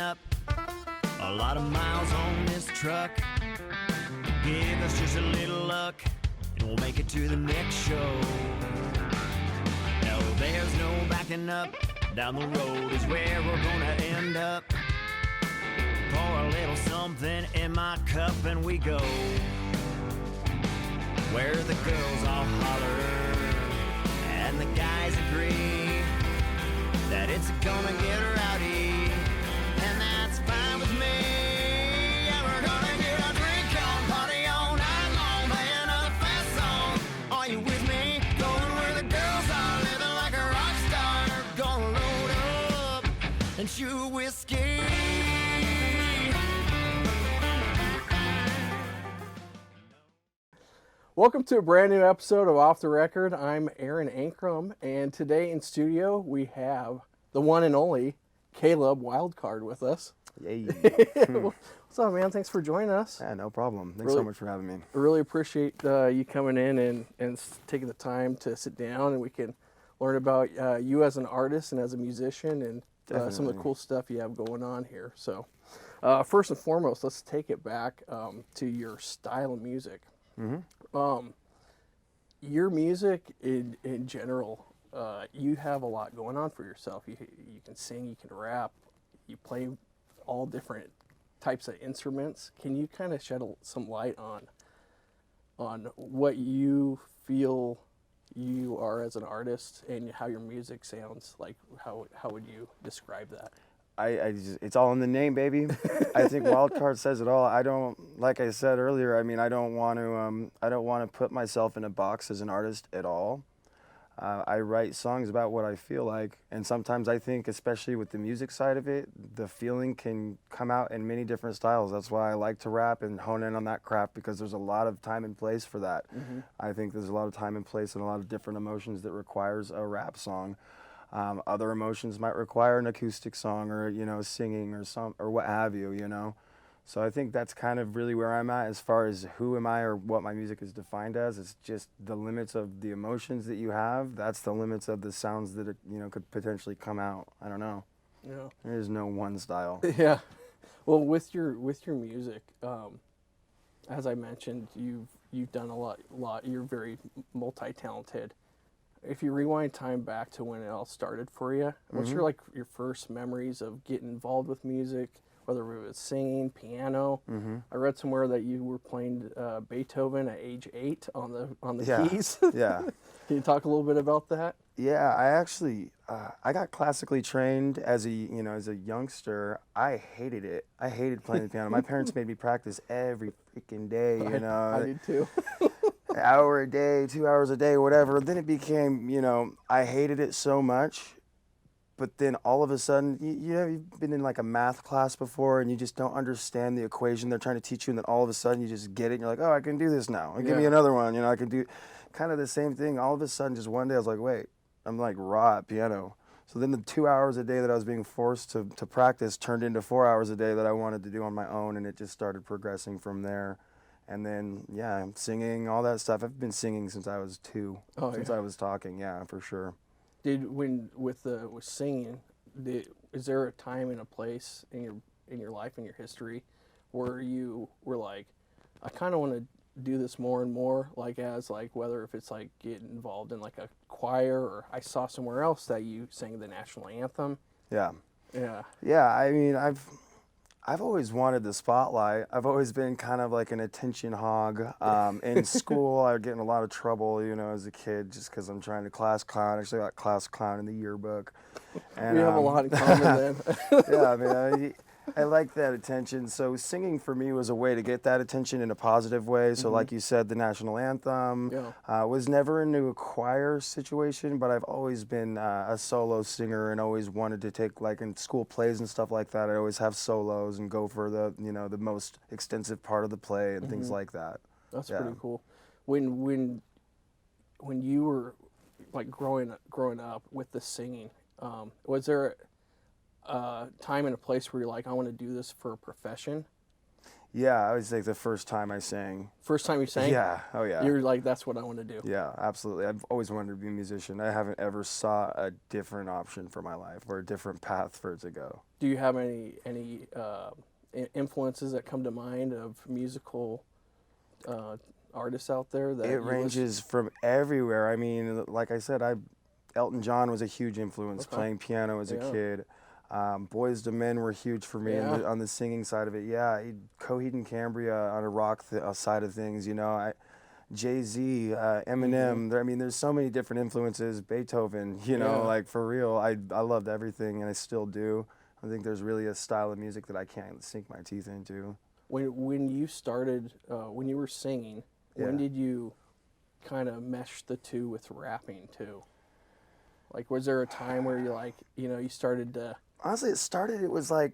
up. A lot of miles on this truck. Give us just a little luck, and we'll make it to the next show. No, there's no backing up. Down the road is where we're gonna end up. Pour a little something in my cup and we go where the girls all holler and the guys agree that it's gonna get rowdy, and that's fine with me. Yeah, we're gonna get a drink on, party all night long, playing a fast song. Are you with me? Going where the girls are, living like a rock star. Gonna load up and chew whiskey. Welcome to a brand new episode of Off the Record. I'm Aaron Ankrom, and today in studio we have the one and only Caleb Wildcard with us. Yay. What's up, man? Thanks for joining us. Yeah, no problem. Thanks so much for having me. I really appreciate you coming in and taking the time to sit down and we can learn about you as an artist and as a musician and some of the cool stuff you have going on here. So first and foremost, let's take it back to your style of music. Mm-hmm. Your music in general, you have a lot going on for yourself. You can sing, you can rap, you play all different types of instruments. Can you kind of shed some light on what you feel you are as an artist and how your music sounds? Like how would you describe that? It's all in the name, baby. I think Wildcard says it all. Like I said earlier, I mean, I don't want to put myself in a box as an artist at all. I write songs about what I feel like, and sometimes I think, especially with the music side of it, the feeling can come out in many different styles. That's why I like to rap and hone in on that craft, because there's a lot of time and place for that. Mm-hmm. I think there's a lot of time and place and a lot of different emotions that requires a rap song. Other emotions might require an acoustic song or, singing or what have you, So I think that's kind of really where I'm at as far as who am I or what my music is defined as. It's just the limits of the emotions that you have. That's the limits of the sounds that, could potentially come out. I don't know. Yeah. There is no one style. Yeah. Well, with your music, as I mentioned, you've done a lot. You're very multi-talented. If you rewind time back to when it all started for you, what's your first memories of getting involved with music, whether it was singing, piano? Mm-hmm. I read somewhere that you were playing Beethoven at age 8 on the keys. Yeah. Can you talk a little bit about that? Yeah, I actually I got classically trained as a youngster. I hated it. I hated playing the piano. My parents made me practice every freaking day. I did too. An hour a day, 2 hours a day, whatever. Then it became, I hated it so much. But then all of a sudden, you've been in like a math class before and you just don't understand the equation they're trying to teach you. And then all of a sudden you just get it and you're like, oh, I can do this now. Give me another one. I can do kind of the same thing. All of a sudden, just one day I was like, wait, I'm like raw at piano. So then the 2 hours a day that I was being forced to practice turned into 4 hours a day that I wanted to do on my own. And it just started progressing from there. And then, singing, all that stuff. I've been singing since I was 2, since I was talking, for sure. With singing, is there a time and a place in your life, in your history, where you were like, I kind of want to do this more and more, whether if it's like getting involved in like a choir, or I saw somewhere else that you sang the national anthem? Yeah. I mean, I've always wanted the spotlight. I've always been kind of like an attention hog. In school, I would get in a lot of trouble, as a kid, just because I'm trying to class clown. Actually, I got class clown in the yearbook. And, we have a lot in common then. Yeah, I mean, I like that attention. So singing for me was a way to get that attention in a positive way. So like you said, the national anthem was never into a choir situation, but I've always been a solo singer and always wanted to take, like in school plays and stuff like that, I always have solos and go for the, the most extensive part of the play and things like that. That's pretty cool. When you were like growing up with the singing, was there time and a place where you're like, I want to do this for a profession? Yeah, I was like the first time I sang. First time you sang? Yeah. Oh yeah. You're like, that's what I want to do. Yeah, absolutely. I've always wanted to be a musician. I haven't ever saw a different option for my life or a different path for it to go. Do you have any influences that come to mind of musical artists out there that It ranges from everywhere. I mean, like I said, Elton John was a huge influence playing piano as a kid. Boys to Men were huge for me on the singing side of it. Yeah, Coheed and Cambria on a rock side of things. You know, Jay-Z, Eminem. I mean, there's so many different influences. Beethoven. You know, like for real. I loved everything, and I still do. I think there's really a style of music that I can't sink my teeth into. When you started, when you were singing, when did you kind of mesh the two with rapping too? Like, was there a time where you started to? Honestly, it was like,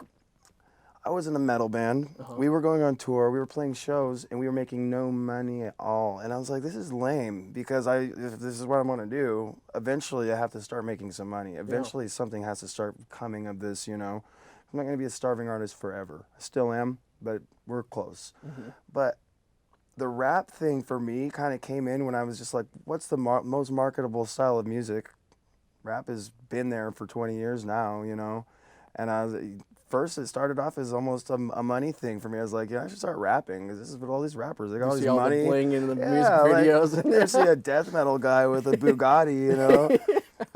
I was in a metal band. We were going on tour. We were playing shows, and we were making no money at all. And I was like, this is lame, because if this is what I'm going to do, eventually I have to start making some money. Eventually something has to start coming of this, you know. I'm not going to be a starving artist forever. I still am, but we're close. But the rap thing for me kind of came in when I was just like, what's the most marketable style of music? Rap has been there for 20 years now, you know. And first it started off as almost a money thing for me. I was like, yeah, I should start rapping, because this is what all these rappers, they got all this money. The bling in the music videos. Like, you see a death metal guy with a Bugatti, you know.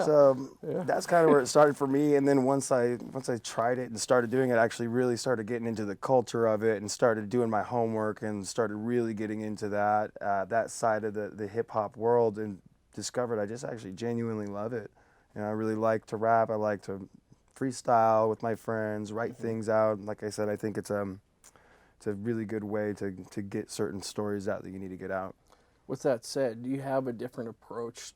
So that's kind of where it started for me. And then once I tried it and started doing it, I actually really started getting into the culture of it and started doing my homework and started really getting into that side of the hip hop world, and discovered I just actually genuinely love it. You know, I really like to rap. I like to freestyle with my friends, write things out. Like I said, I think it's a really good way to get certain stories out that you need to get out. With that said, do you have a different approach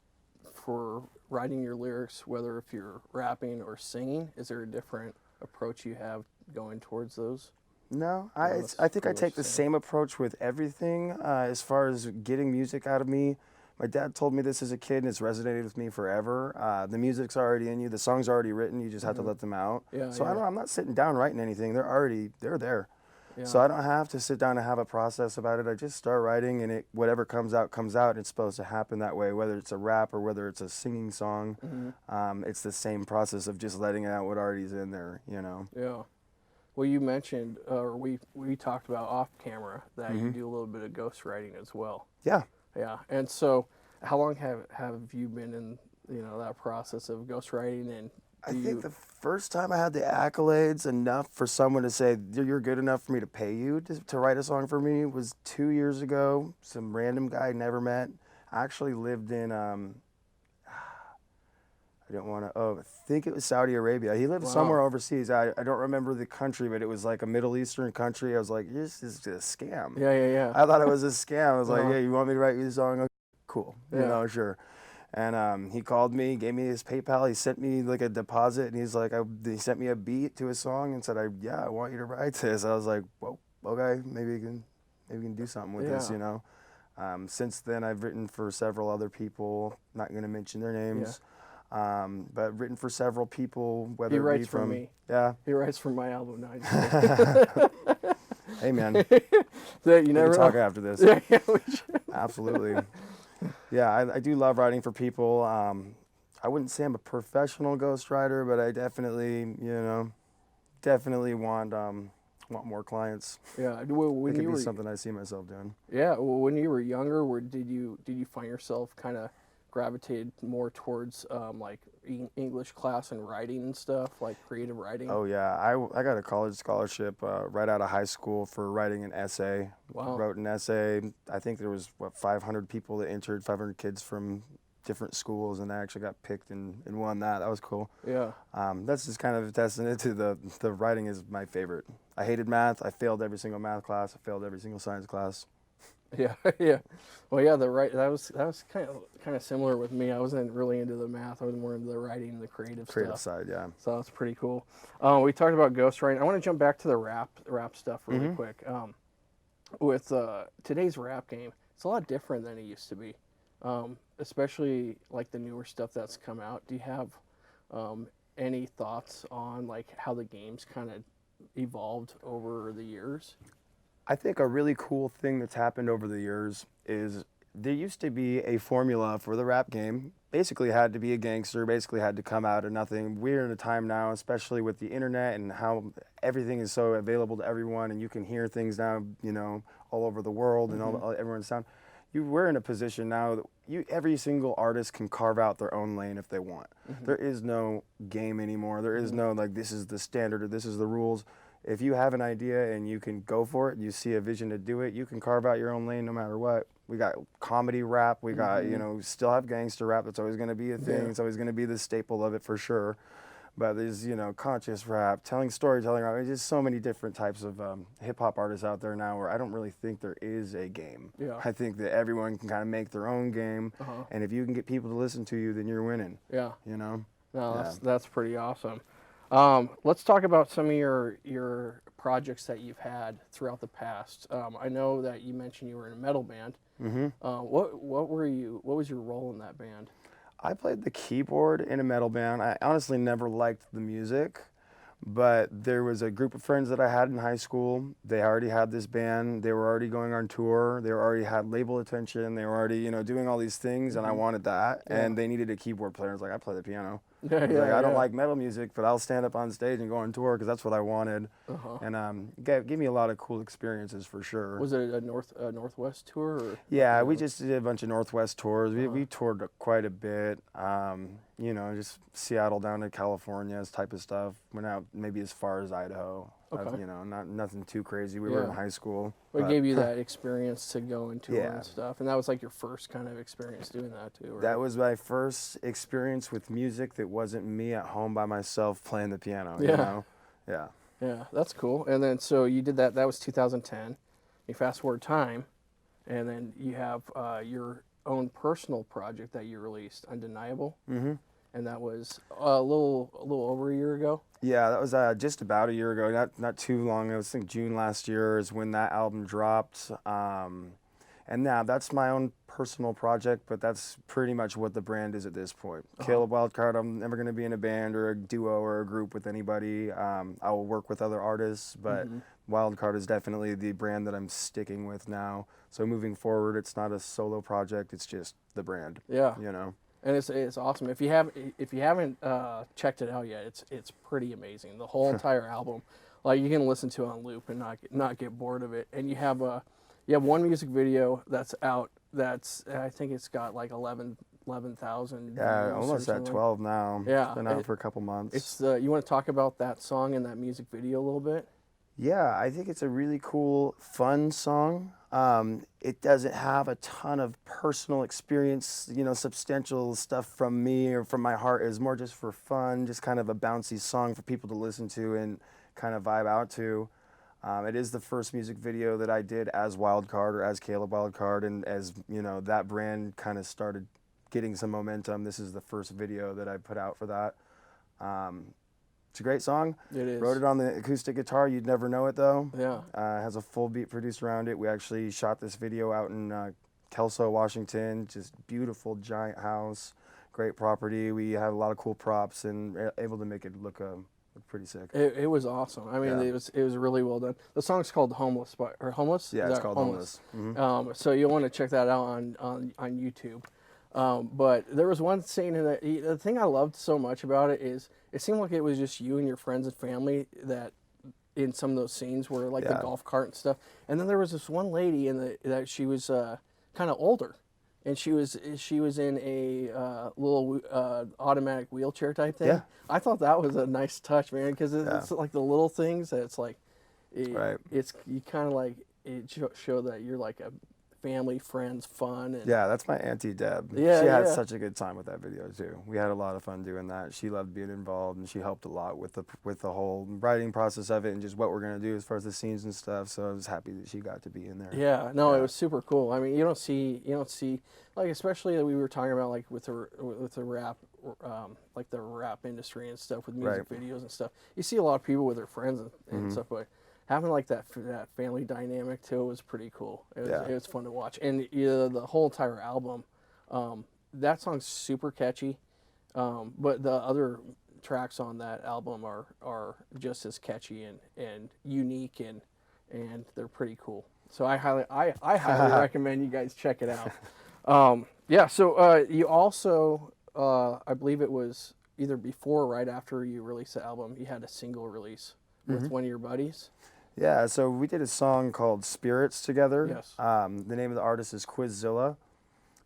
for writing your lyrics, whether if you're rapping or singing? Is there a different approach you have going towards those? No, I think I take the same approach with everything as far as getting music out of me. My dad told me this as a kid, and it's resonated with me forever. The music's already in you. The song's already written. You just have to let them out. I'm not sitting down writing anything. They're there. Yeah. So I don't have to sit down and have a process about it. I just start writing, and whatever comes out, comes out. It's supposed to happen that way, whether it's a rap or whether it's a singing song. It's the same process of just letting out what already is in there, you know? Yeah. Well, you mentioned, or we talked about off camera, that you do a little bit of ghostwriting as well. Yeah. Yeah, and so how long have you been in that process of ghostwriting? And I think the first time I had the accolades enough for someone to say you're good enough for me to pay you to write a song for me was 2 years ago. Some random guy I never met. I actually lived in I think it was Saudi Arabia. He lived somewhere overseas. I don't remember the country, but it was like a Middle Eastern country. I was like, this is a scam. Yeah. I thought it was a scam. I was like, yeah, you want me to write you the song? Okay, cool. You know, sure. And he called me, gave me his PayPal. He sent me like a deposit, and he's like, he sent me a beat to a song and said, I want you to write this. I was like, well, okay, maybe we can do something with this, you know. Since then, I've written for several other people. Not going to mention their names. But written for several people, whether he writes it be from me. Yeah. He writes for my album now. Hey man. So you never talk after this. Yeah, we should. Absolutely. Yeah, I do love writing for people. I wouldn't say I'm a professional ghostwriter, but I definitely want more clients. Yeah, when it could you be something I see myself doing. Yeah, well, when you were younger, did you find yourself kind of gravitated more towards like English class and writing and stuff, like creative writing? Oh yeah, I got a college scholarship right out of high school for writing an essay. Wow. Wrote an essay. I think there was 500 people that entered, 500 kids from different schools, and I actually got picked and won that. That was cool. Yeah. That's just kind of a testament to the writing is my favorite. I hated math. I failed every single math class. I failed every single science class. Yeah, yeah. Well, yeah, that was kind of similar with me. I wasn't really into the math. I was more into the writing and the creative stuff. Side, yeah. So that's pretty cool. We talked about ghostwriting. I want to jump back to the rap stuff really quick. With today's rap game, it's a lot different than it used to be, especially like the newer stuff that's come out. Do you have any thoughts on like how the game's kind of evolved over the years? I think a really cool thing that's happened over the years is there used to be a formula for the rap game. Basically had to be a gangster, basically had to come out of nothing. We're in a time now, especially with the internet and how everything is so available to everyone, and you can hear things now, you know, all over the world and all everyone's sound. We're in a position now that every single artist can carve out their own lane if they want. There is no game anymore. There is no like this is the standard or this is the rules. If you have an idea and you can go for it, you see a vision to do it, you can carve out your own lane no matter what. We got comedy rap, we got, you know, still have gangster rap. That's always going to be a thing. Yeah. It's always going to be the staple of it for sure. But there's, you know, conscious rap, storytelling rap. There's just so many different types of hip hop artists out there now where I don't really think there is a game. Yeah. I think that everyone can kind of make their own game. And if you can get people to listen to you, then you're winning. Yeah. You know? No, that's pretty awesome. Let's talk about some of your projects that you've had throughout the past. I know that you mentioned you were in a metal band. What was your role in that band? I played the keyboard in a metal band. I honestly never liked the music, but there was a group of friends that I had in high school. They already had this band. They were already going on tour. They already had label attention. They were already, you know, doing all these things, and I wanted that. And they needed a keyboard player. I was like, I play the piano. I don't like metal music, but I'll stand up on stage and go on tour because that's what I wanted. And gave me a lot of cool experiences for sure. Was it a Northwest tour? Or? Yeah, we just did a bunch of Northwest tours. We toured quite a bit. You know, just Seattle down to California type of stuff. Went out maybe as far as Idaho. Okay. You know, nothing too crazy. We were in high school. It gave you that experience to go and tour Yeah. and stuff. And that was like your first kind of experience doing that too, right? That was my first experience with music that wasn't me at home by myself playing the piano. Yeah. You know? Yeah. Yeah, that's cool. And then so you did that. That was 2010. You fast forward time, and then you have your own personal project that you released, Undeniable. And that was a little over a year ago. Yeah, that was just about a year ago, not too long. I think June last year is when that album dropped. And now that's my own personal project, but that's pretty much what the brand is at this point. Caleb Wildcard, I'm never going to be in a band or a duo or a group with anybody. I will work with other artists, but Wildcard is definitely the brand that I'm sticking with now. So moving forward, it's not a solo project, it's just the brand. Yeah. You know? And it's awesome. If you haven't checked it out yet, it's pretty amazing. The whole entire album, like you can listen to it on loop and not get bored of it. And you have one music video that's out. I think it's got like 11,000. Yeah, almost at 12 now. Yeah, it's been out for a couple months. It's you want to talk about that song and that music video a little bit? Yeah, I think it's a really cool, fun song. It doesn't have a ton of personal experience, you know, substantial stuff from me or from my heart. It's more just for fun, just kind of a bouncy song for people to listen to and kind of vibe out to. It is the first music video that I did as Wildcard or as Caleb Wildcard, and as, you know, that brand kind of started getting some momentum. This is the first video that I put out for that. It's a great song. It is. Wrote it on the acoustic guitar. You'd never know it though. Yeah. Has a full beat produced around it. We actually shot this video out in Kelso, Washington. Just beautiful giant house, great property. We had a lot of cool props and able to make it look pretty sick. It was awesome. I mean, it was really well done. The song's called Homeless, or Homeless? Yeah, it's called Homeless. So you'll want to check that out on YouTube. But there was one scene in that. The thing I loved so much about it is it seemed like it was just you and your friends and family that in some of those scenes were like the golf cart and stuff. And then there was this one lady that she was kind of older, and she was in a little automatic wheelchair type thing. Yeah. I thought that was a nice touch, man, because it's like the little things that it's like, it's you kind of like it show that you're like a family, friends, fun. And yeah, that's my Auntie Deb. Yeah, she had such a good time with that video too. We had a lot of fun doing that. She loved being involved, and she helped a lot with the whole writing process of it and just what we're gonna do as far as the scenes and stuff. So I was happy that she got to be in there. Yeah, no, it was super cool. I mean, you don't see like, especially that we were talking about like with the rap, like the rap industry and stuff with music videos and stuff. You see a lot of people with their friends and stuff, but having like that family dynamic too was pretty cool. It was fun to watch, and the whole entire album, that song's super catchy, but the other tracks on that album are just as catchy and unique, and and they're pretty cool. So I highly recommend you guys check it out. Yeah. So you also, I believe it was either before or right after you released the album, you had a single release with one of your buddies. Yeah, so we did a song called Spirits together. Yes. The name of the artist is Quizzilla.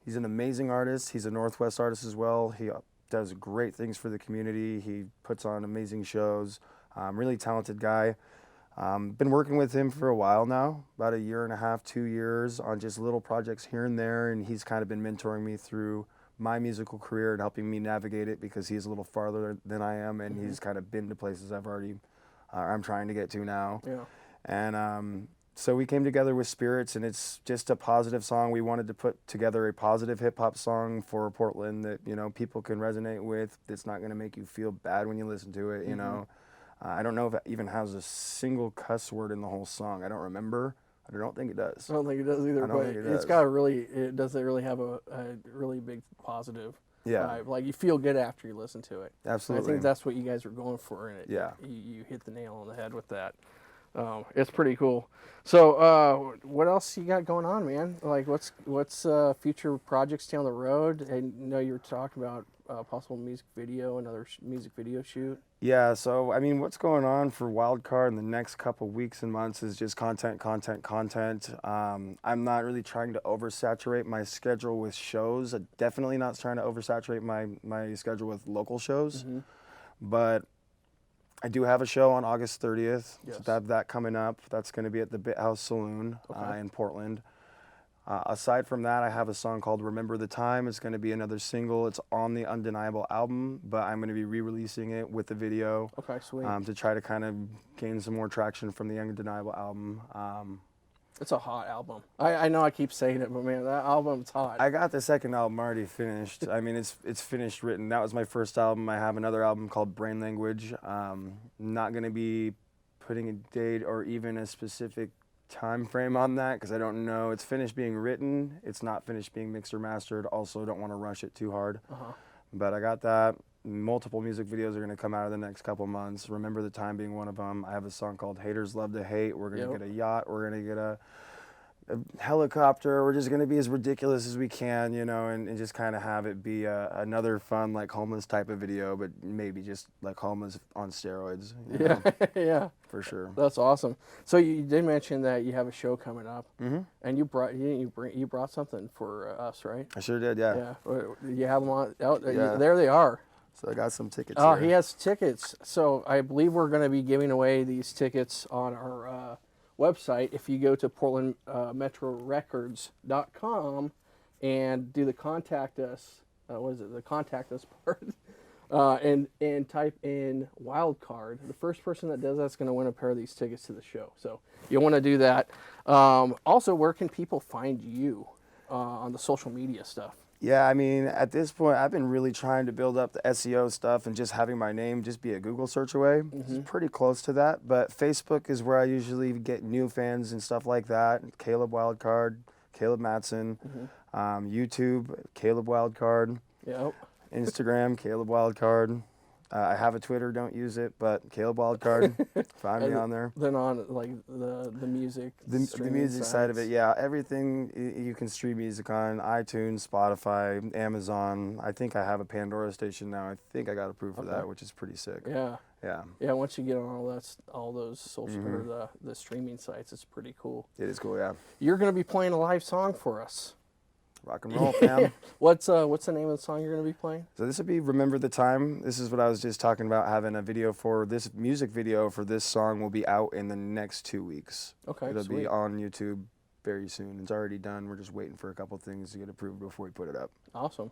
He's an amazing artist. He's a Northwest artist as well. He does great things for the community. He puts on amazing shows. Really talented guy. Been working with him for a while now, about 1.5 years, 2 years, on just little projects here and there, and he's kind of been mentoring me through my musical career and helping me navigate it because he's a little farther than I am, and he's kind of been to places I'm trying to get to now. Yeah. And so we came together with Spirits, and it's just a positive song. We wanted to put together a positive hip-hop song for Portland that, you know, people can resonate with. That's not going to make you feel bad when you listen to it, you know. I don't know if it even has a single cuss word in the whole song. I don't remember. I don't think it does. I don't think it does either, but it's got it doesn't really have a really big positive vibe. Like, you feel good after you listen to it. Absolutely. I think that's what you guys were going for in it. Yeah. You hit the nail on the head with that. It's pretty cool. So, what else you got going on, man? Like, what's future projects down the road? And you know, you were talking about possible music video, another music video shoot. Yeah, so I mean, what's going on for Wildcard in the next couple weeks and months is just content. I'm not really trying to oversaturate my schedule with shows. Definitely not trying to oversaturate my schedule with local shows. But I do have a show on August 30th. Yes. So I have that coming up. That's going to be at the Bit House Saloon in Portland. Aside from that, I have a song called Remember the Time. It's going to be another single. It's on the Undeniable album, but I'm going to be re-releasing it with the video. Okay, sweet. To try to kind of gain some more traction from the Undeniable album. It's a hot album. I know I keep saying it, but man, that album's hot. I got the second album already finished. I mean, it's finished written. That was my first album. I have another album called Brain Language. Not going to be putting a date or even a specific time frame on that because I don't know. It's finished being written. It's not finished being mixed or mastered. Also, don't want to rush it too hard. But I got that. Multiple music videos are going to come out in the next couple months. Remember the Time being one of them. I have a song called Haters Love to Hate. We're going to get a yacht. We're going to get a helicopter. We're just going to be as ridiculous as we can, you know, and just kind of have it be another fun, like, homeless type of video, but maybe just like homeless on steroids. You know? Yeah, for sure. That's awesome. So you did mention that you have a show coming up, and you brought something for us, right? I sure did, yeah. Yeah, you have them on. Oh, Yeah. There they are. So I got some tickets. Oh, here. he has tickets. So I believe we're going to be giving away these tickets on our website. If you go to portlandmetrorecords.com and do the contact us, the contact us part, and type in Wildcard, the first person that does that's going to win a pair of these tickets to the show. So you'll want to do that. Also, where can people find you on the social media stuff? Yeah, I mean, at this point, I've been really trying to build up the SEO stuff and just having my name just be a Google search away. It's pretty close to that, but Facebook is where I usually get new fans and stuff like that. Caleb Wildcard, Caleb Matson, YouTube, Caleb Wildcard, Instagram, Caleb Wildcard. I have a Twitter, don't use it, but Caleb Wildcard, find me on there. Then on like the music, the music side of it, yeah, everything you can stream music on iTunes, Spotify, Amazon. I think I have a Pandora station now. I think I got approved for that, which is pretty sick. Yeah. Yeah. Yeah. Once you get on all those social or the streaming sites, it's pretty cool. It is cool, yeah. You're gonna be playing a live song for us. Rock and roll, fam. What's the name of the song you're going to be playing? So this would be Remember the Time. This is what I was just talking about, having a video for this music video for this song will be out in the next 2 weeks. Okay, It'll sweet. be on YouTube very soon. It's already done. We're just waiting for a couple things to get approved before we put it up. Awesome.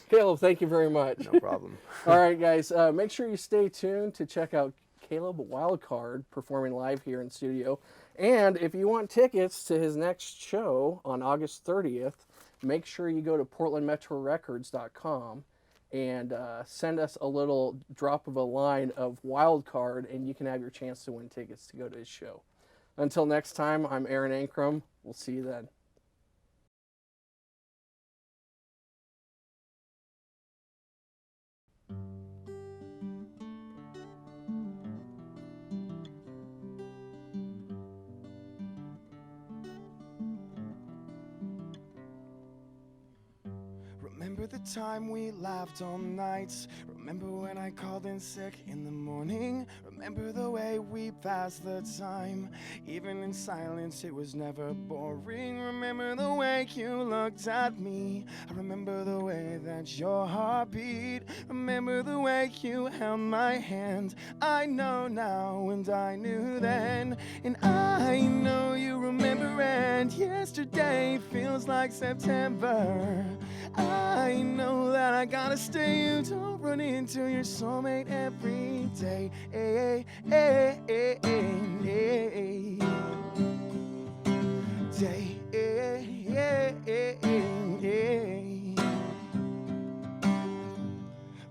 Caleb, thank you very much. No problem. All right, guys, make sure you stay tuned to check out Caleb Wildcard performing live here in studio. And if you want tickets to his next show on August 30th, make sure you go to portlandmetrorecords.com and send us a little drop of a line of Wildcard, and you can have your chance to win tickets to go to his show. Until next time, I'm Aaron Ankrom. We'll see you then. Remember the time we laughed all nights. Remember when I called in sick in the morning. Remember the way we passed the time. Even in silence it was never boring. Remember the way you looked at me. I remember the way that your heart beat. Remember the way you held my hand. I know now and I knew then. And I know you remember, and yesterday feels like September. I know that I gotta stay. You don't run into your soulmate every day.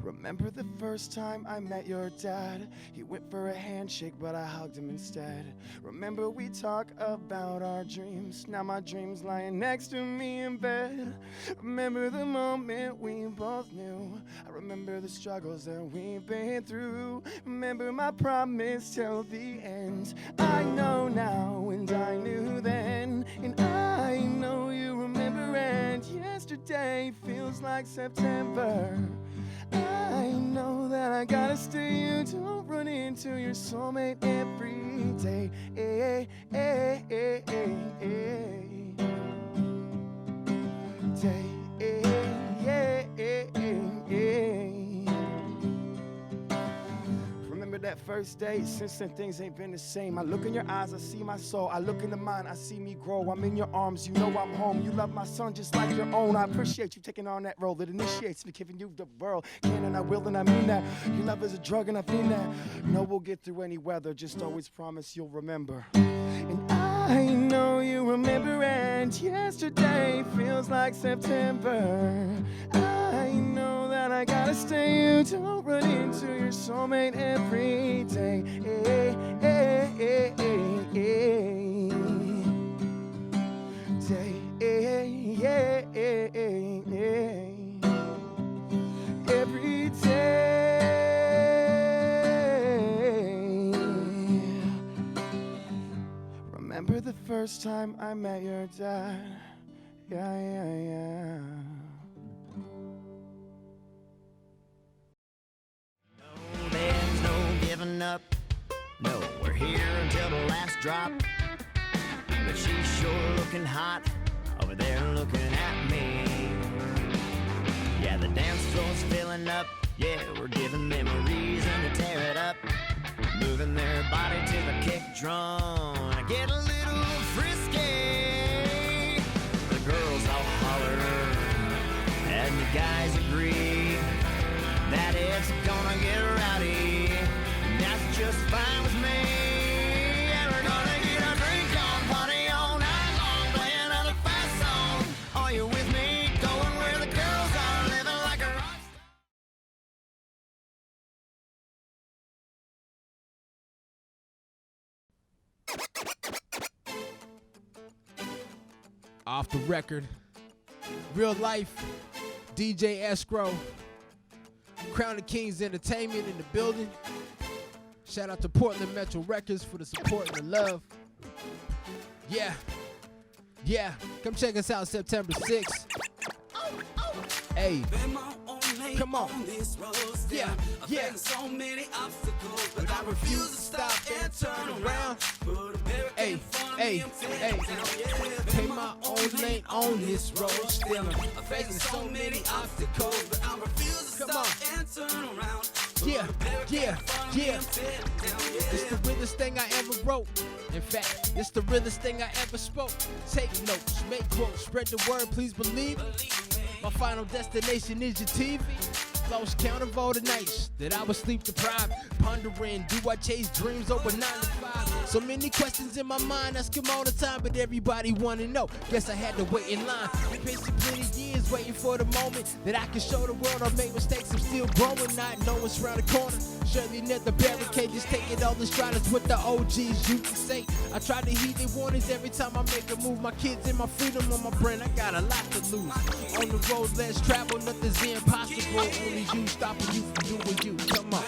Remember the first time I met your dad? He went for a handshake, but I hugged him instead. Remember we talk about our dreams. Now my dreams lying next to me in bed. Remember the moment we both knew. I remember the struggles that we've been through. Remember my promise till the end. I know now and I knew then. And I know you remember, and yesterday feels like September. I know that I gotta stay. You don't run into your soulmate every day. Remember that first day? Since then things ain't been the same. I look in your eyes, I see my soul. I look into mine, I see me grow. I'm in your arms, you know I'm home. You love my son just like your own. I appreciate you taking on that role that initiates me, giving you the world. Can and I will, and I mean that. Your love is a drug and I mean that. No, we'll get through any weather. Just always promise you'll remember. And I know you remember, and yesterday feels like September. I know that I gotta stay. You don't run into your soulmate every day. Every day. Remember the first time I met your dad? Yeah. No, there's no giving up. No, we're here until the last drop. But she's sure looking hot over there looking at me. Yeah, the dance floor's filling up. Yeah, we're giving them a reason to tear it up. Moving their body to the kick drum. I get a little frisky. The girls all holler, and the guys agree that it's gonna get rowdy. And that's just fine with me. And we're gonna get a drink on, party all night long, play another fast song. Are you with me? Going where the girls are, living like a rock star. Off the record, real life, DJ Escrow, Crown of Kings Entertainment in the building. Shout out to Portland Metro Records for the support and the love. Yeah, come check us out September 6th. Hey, come on. Yeah. So many obstacles, but I refuse to stop and turn around. Hey. Take my own lane on this road. Still I'm facing so many obstacles, but I refuse to stop and turn around. Yeah. It's the realest thing I ever wrote. In fact, it's the realest thing I ever spoke. Take notes, make quotes, spread the word, please believe it. My final destination is your TV. Lost count of all the nights that I was sleep deprived. Pondering, do I chase dreams over 9 to 5? So many questions in my mind, ask them all the time, but everybody wanna know. Guess I had to wait in line. Been patient plenty years, waiting for the moment that I can show the world I made mistakes. I'm still growing, not knowing what's around the corner. Surely net the barricade, just take it all in stride. It's what the OGs used to say. I try to heed their warnings every time I make a move. My kids and my freedom on my brain, I got a lot to lose. On the road, let's travel, nothing's impossible. Only you stopping you from doing you. Come on.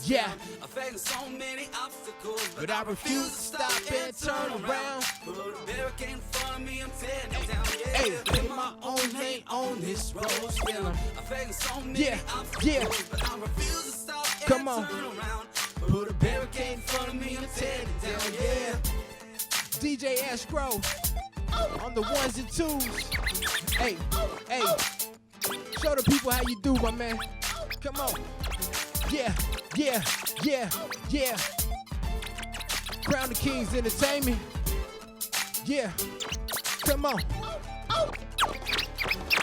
Yeah. I'm facing so many obstacles, But I refuse to stop and turn around. Put a barricade in front of me, I'm tearing it down. Hey, in my own lane on this road. Still I'm facing so many yeah, obstacles, yeah. but I refuse to stop and Come on. turn around. Put a barricade in front of me, I'm tearing it down, yeah. DJ Ashgrove on the ones and twos. Hey, hey, show the people how you do, my man. Come on. Yeah, yeah, yeah, yeah. Crown the Kings Entertainment. Yeah, come on.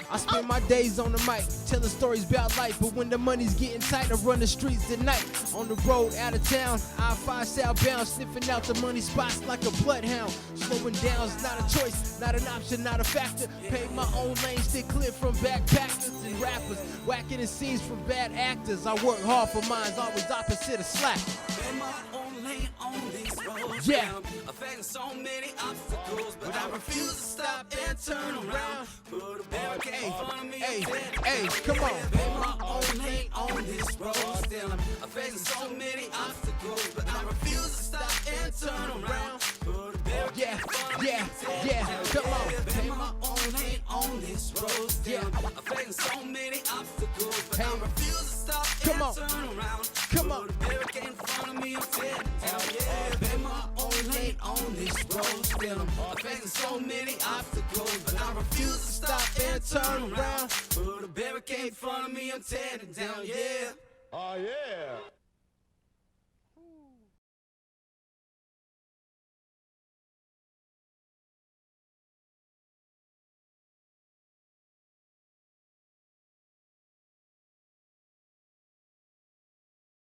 I spend my days on the mic, telling stories about life, but when the money's getting tight, I run the streets at night. On the road, out of town, I-5 southbound, sniffing out the money spots like a bloodhound. Slowing down's not a choice, not an option, not a factor. Pay my own lane, stay clear from backpackers and rappers, whacking the scenes from bad actors. I work hard for mine's always opposite of slack. In my own lane on these roads, Yeah. I'm facing so many obstacles, but I refuse to stop and turn around. Put a barricade in front of me, Hey, I'm tearing it hey, down, come yeah. on. In my own lane on this road, still I'm facing so many obstacles, but I refuse to stop and turn around. Put a barricade Yeah, in front of me, yeah, I'm tearing it yeah, down, come on. yeah. In my own lane on this road, still Yeah. I'm facing so many obstacles, but I Hey. refuse to stop Come and on. turn around. Come on. Put a barricade in front of me, I'm tearing it down, yeah. In my own lane on this road, still I'm facing so many obstacles, but I refuse to stop and turn around. Put a barricade in front of me, I'm tearing it down, yeah. Oh, yeah.